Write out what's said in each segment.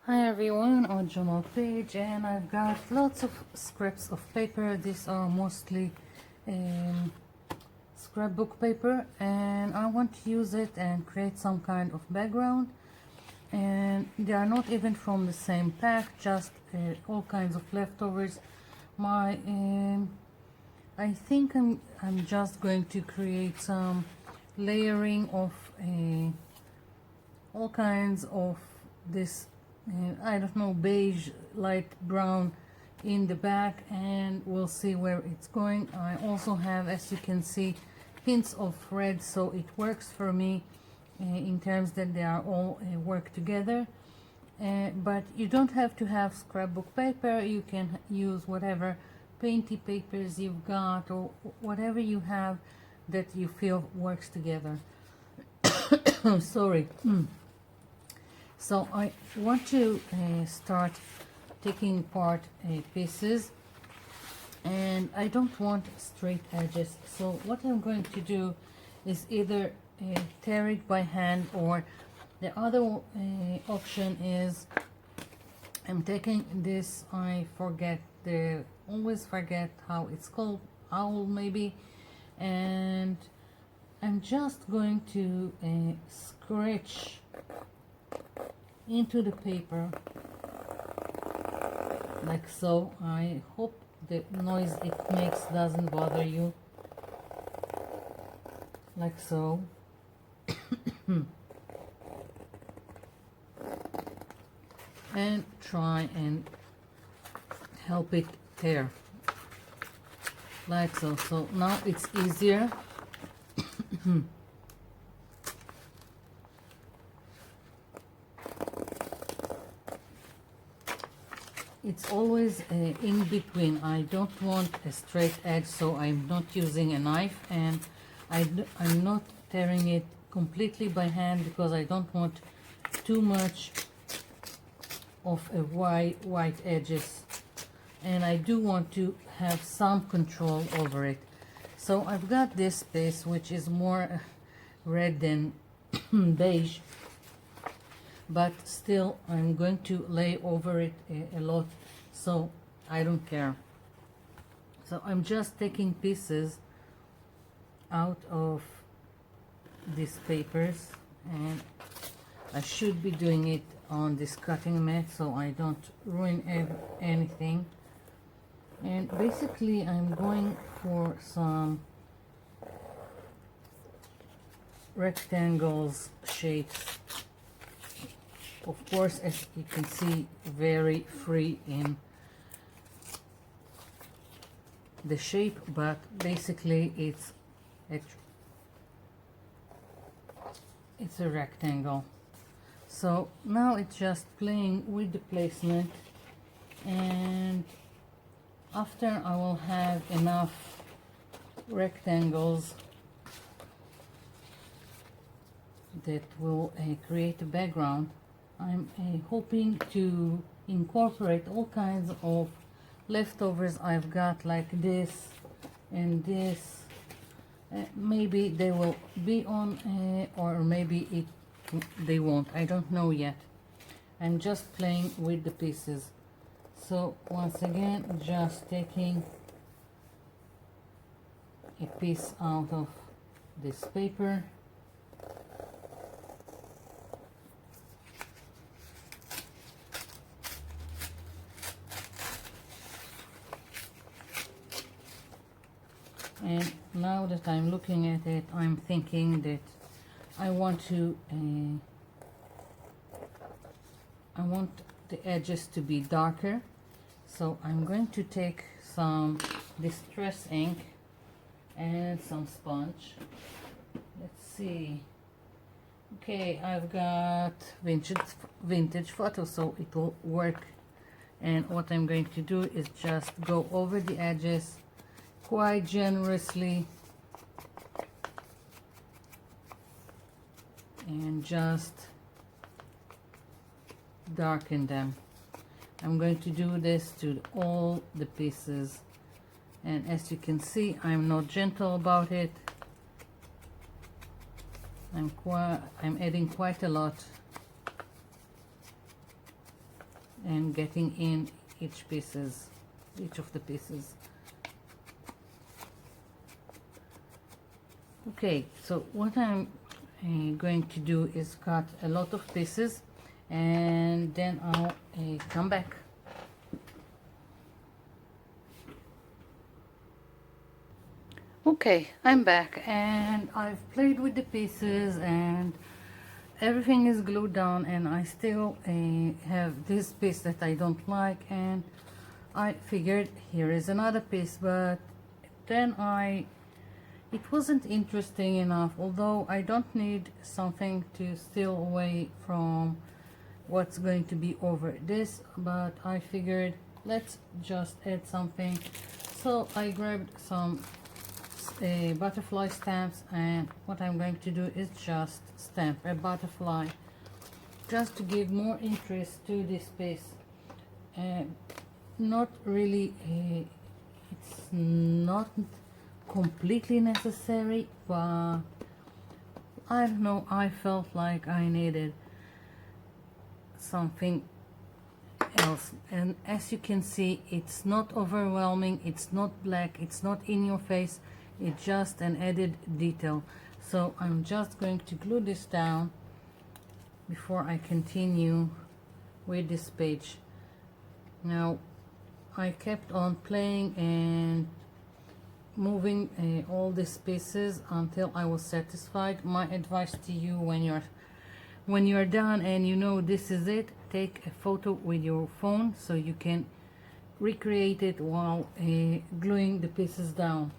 Hi everyone, on journal page, and I've got lots of scraps of paper. These are mostly scrapbook paper, and I want to use it and create some kind of background. And they are not even from the same pack, just all kinds of leftovers. I think I'm just going to create some layering of all kinds of this I don't know, beige, light brown in the back, and we'll see where it's going. I also have, as you can see, hints of red, so it works for me in terms that they are all work together. But you don't have to have scrapbook paper. You can use whatever painty papers you've got, or whatever you have that you feel works together. Sorry. So I want to start taking apart pieces, and I don't want straight edges. So what I'm going to do is either tear it by hand, or the other option is I'm taking this, I always forget how it's called, owl maybe, and I'm just going to scratch into the paper like so. I hope the noise it makes doesn't bother you, like so. And try and help it tear like so. So now it's easier. It's always in between. I don't want a straight edge, so I'm not using a knife, and I'm not tearing it completely by hand because I don't want too much of a white edges, and I do want to have some control over it. So I've got this piece which is more red than beige, but still I'm going to lay over it a lot, so I don't care. So I'm just taking pieces out of these papers, and I should be doing it on this cutting mat so I don't ruin anything. And basically I'm going for some rectangles shapes. Of course, as you can see, very free in the shape, but basically it's a rectangle. So now it's just playing with the placement, and after I will have enough rectangles that will create a background, I'm hoping to incorporate all kinds of leftovers I've got, like this and this. Maybe they will be on, or maybe they won't. I don't know yet. I'm just playing with the pieces. So once again, just taking a piece out of this paper. And now that I'm looking at it, I'm thinking that I want the edges to be darker. So I'm going to take some distress ink and some sponge. Let's see. Okay, I've got vintage photo, so it will work. And what I'm going to do is just go over the edges quite generously and just darken them. I'm going to do this to all the pieces, and as you can see, I'm not gentle about it. I'm adding quite a lot. and getting in each of the pieces. Okay, so what I'm going to do is cut a lot of pieces, and then I'll come back. Okay, I'm back, and I've played with the pieces and everything is glued down, and I still have this piece that I don't like, and I figured here is another piece, but then it wasn't interesting enough, although I don't need something to steal away from what's going to be over this, but I figured let's just add something. So I grabbed some butterfly stamps, and what I'm going to do is just stamp a butterfly just to give more interest to this piece. Not really, it's not completely necessary, but I don't know, I felt like I needed something else. And as you can see, it's not overwhelming, it's not black, it's not in your face, it's just an added detail. So I'm just going to glue this down before I continue with this page. Now I kept on playing and moving all these pieces until I was satisfied. My advice to you, when you're done and you know this is it, take a photo with your phone so you can recreate it while gluing the pieces down.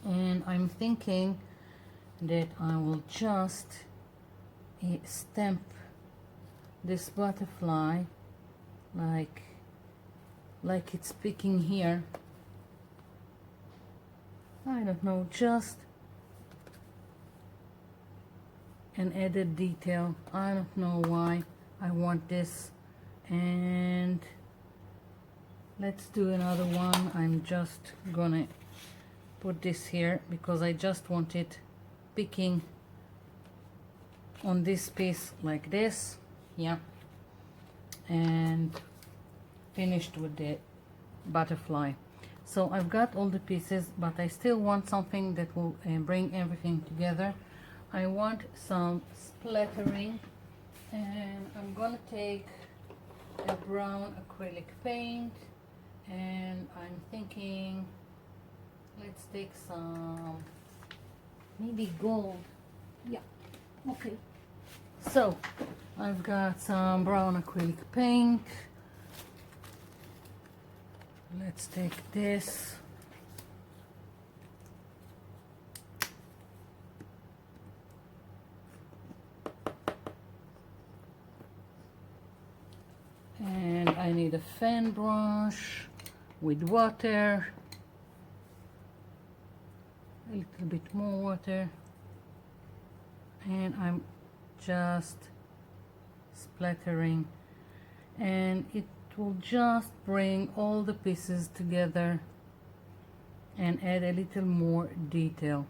And I'm thinking that I will just stamp this butterfly like it's picking here. I don't know, just an added detail. I don't know why I want this. And let's do another one. I'm just gonna put this here because I just want it picking on this piece like this. Yeah, and finished with the butterfly. So I've got all the pieces, but I still want something that will bring everything together. I want some splattering, and I'm gonna take a brown acrylic paint, and I'm thinking let's take some, maybe gold. Yeah, okay. So I've got some brown acrylic paint. Let's take this. And I need a fan brush with water. A little bit more water, and I'm just splattering, and it will just bring all the pieces together and add a little more detail.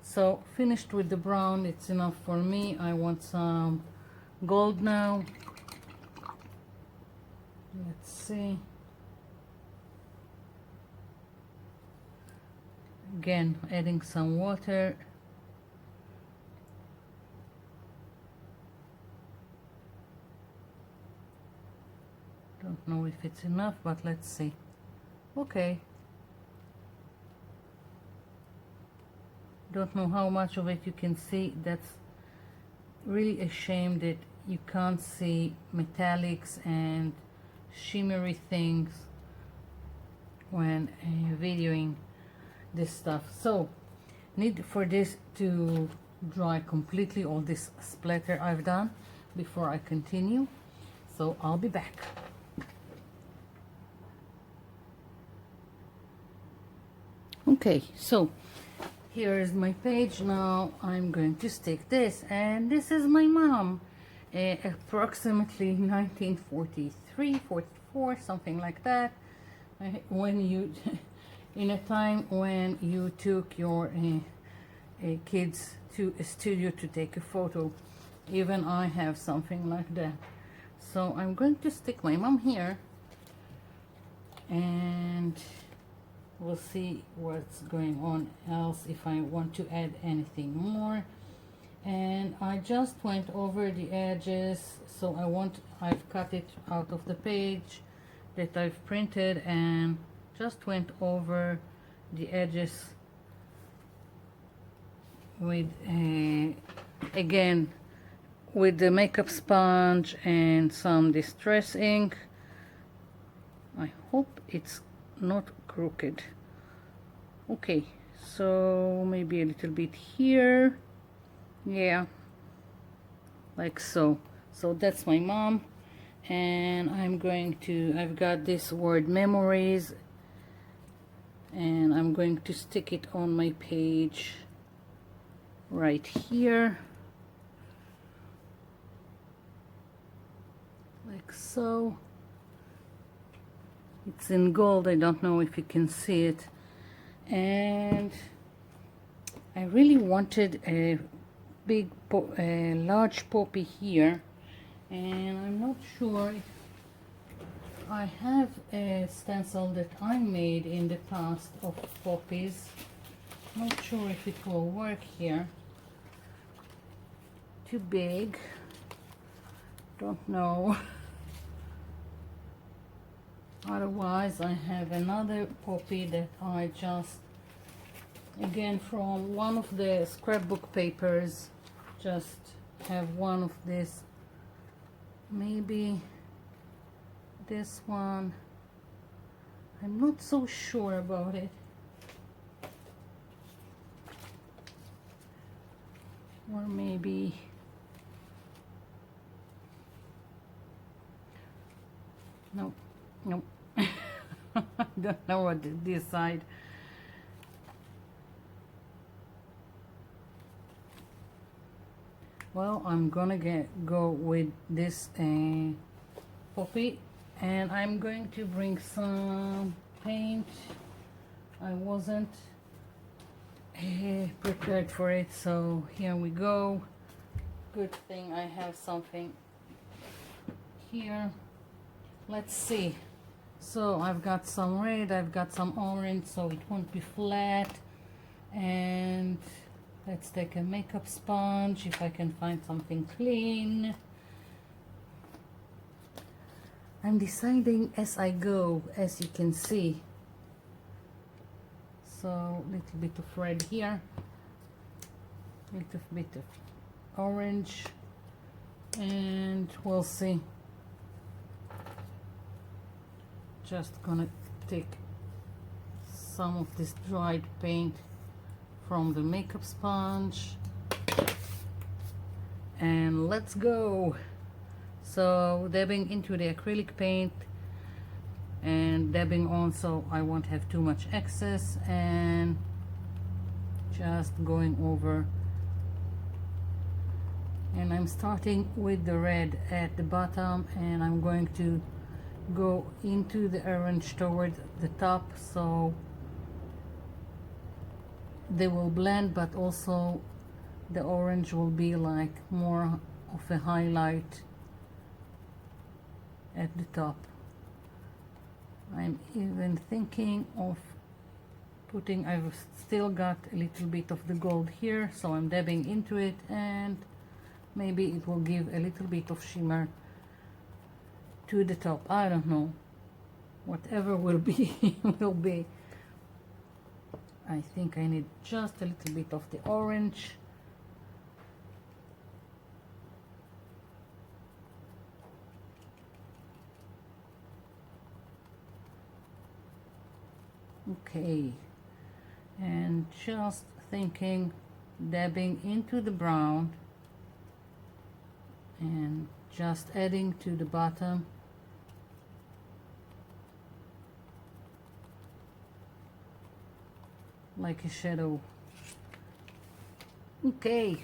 So finished with the brown, it's enough for me. I want some gold now. Let's see. Again, adding some water. Don't know if it's enough, but let's see. Okay. Don't know how much of it you can see. That's really a shame that you can't see metallics and shimmery things when videoing this stuff. So need for this to dry completely, all this splatter I've done, before I continue. So I'll be back. Okay, so here is my page. Now I'm going to stick this, and this is my mom, approximately 1943, 44, something like that, when you in a time when you took your kids to a studio to take a photo. Even I have something like that. So I'm going to stick my mom here, and we'll see what's going on else if I want to add anything more. And I just went over the edges, so I've cut it out of the page that I've printed and just went over the edges with again with the makeup sponge and some distress ink. I hope it's not crooked. Okay, so maybe a little bit here. Yeah, like so. So that's my mom, and I've got this word memories, and I'm going to stick it on my page right here, like so. It's in gold, I don't know if you can see it, and I really wanted a large poppy here, and I'm not sure if I have a stencil that I made in the past of poppies. Not sure if it will work here. Too big, don't know. Otherwise I have another poppy that I just, again from one of the scrapbook papers, just have one of this, maybe this one, I'm not so sure about it, or maybe no. I don't know what to decide. Well, I'm gonna go with this poppy, and I'm going to bring some paint. I wasn't prepared for it, so here we go. Good thing I have something here. Let's see. So I've got some red, I've got some orange, so it won't be flat. And let's take a makeup sponge if I can find something clean. I'm deciding as I go, as you can see. So a little bit of red here, a little bit of orange, and we'll see. Just gonna take some of this dried paint from the makeup sponge, and let's go. So dabbing into the acrylic paint and dabbing on so I won't have too much excess, and just going over, and I'm starting with the red at the bottom, and I'm going to go into the orange toward the top, so they will blend, but also the orange will be like more of a highlight at the top. I'm even thinking of putting, I've still got a little bit of the gold here, so I'm dabbing into it, and maybe it will give a little bit of shimmer to the top. I don't know, whatever will be will be. I think I need just a little bit of the orange. Okay, and just thinking, dabbing into the brown and just adding to the bottom. Like a shadow. Okay,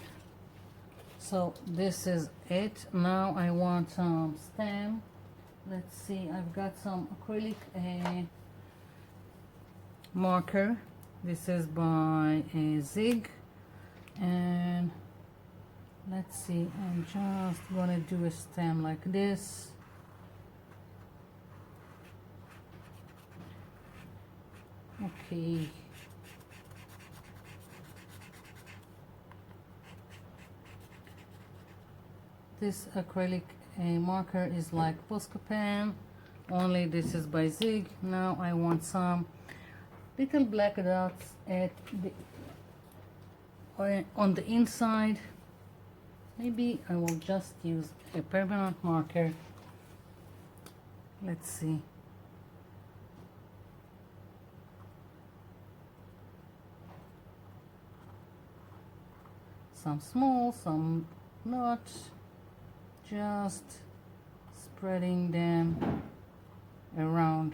so this is it. Now I want some stamp. Let's see, I've got some acrylic marker. This is by Zig, and Let's see, I'm just gonna do a stem like this. Okay. This acrylic marker is like Posca, only this is by Zig. Now I want some little black dots at the on the inside. Maybe I will just use a permanent marker. Let's see. Some small, some not. Just spreading them around.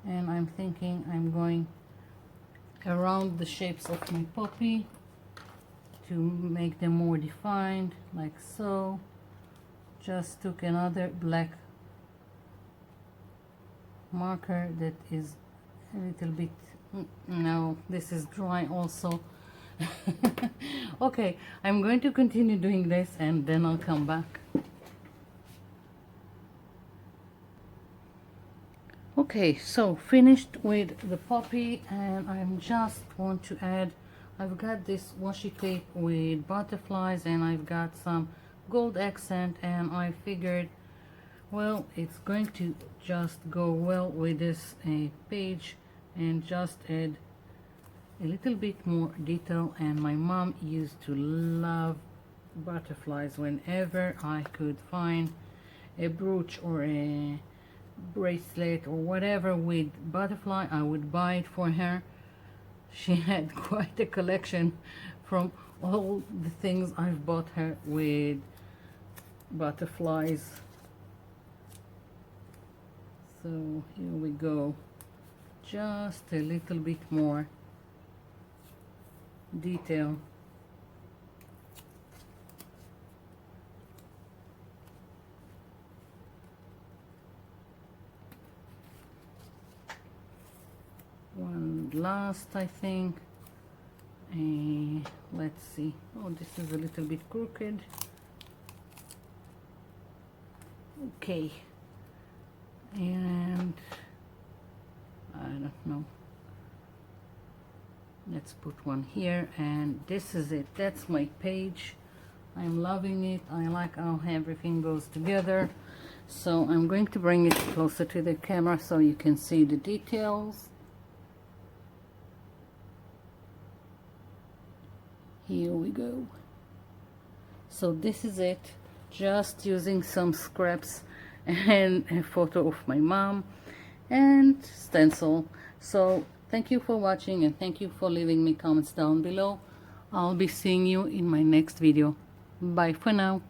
And I'm thinking I'm going around the shapes of my poppy to make them more defined, like so. Just took another black marker that is a little bit, no, this is dry also. Okay, I'm going to continue doing this and then I'll come back. Okay, so finished with the poppy, and I just want to add, I've got this washi tape with butterflies and I've got some gold accent, and I figured, well, it's going to just go well with this page, and just add a little bit more detail. And my mom used to love butterflies. Whenever I could find a brooch or a bracelet or whatever with butterfly, I would buy it for her. She had quite a collection from all the things I've bought her with butterflies. So here we go, just a little bit more detail. One last, I think. Let's see. Oh, this is a little bit crooked. Okay. And I don't know. Let's put one here, and this is it. That's my page. I'm loving it. I like how everything goes together. So I'm going to bring it closer to the camera so you can see the details. Here we go. So this is it, just using some scraps and a photo of my mom and stencil. So thank you for watching, and thank you for leaving me comments down below. I'll be seeing you in my next video. Bye for now.